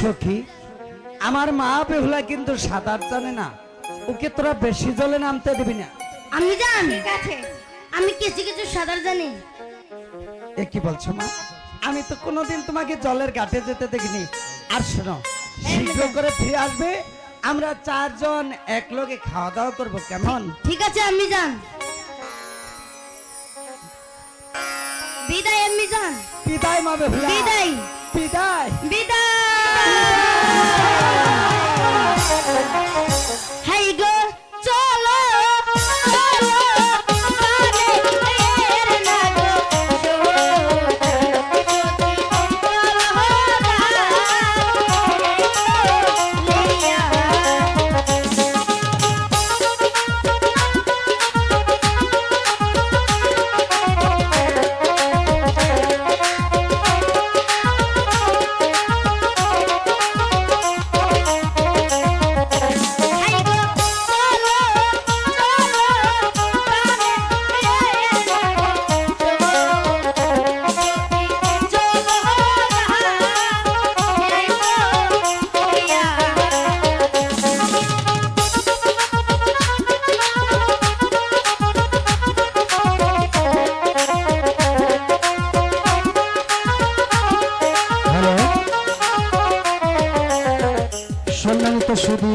সখী, আমার মা বেহুলা কিন্তু সাঁতার জানে না, ওকে তোরা বেশি জলে নামতে দিবি না। আমি জান, ঠিক আছে, আমি কিছু কিছু সাঁতার জানি। এ কি বলছো মা? আমি তো কোনোদিন তোমাকে জলের ঘাটে যেতে দেখিনি। আর শোনো, শীঘ্র করে ফিরে আসবে, আমরা চারজন এক লগে খাওয়া দাওয়া করবো, কেমন? ঠিক আছে আমি জান, বিদায় আমি জান। বিদায় মা বেহুলা, বিদায় বিদায়। বিদায়। হাই গো চলো চলো কানের লাগো সম্মানিত সুধী,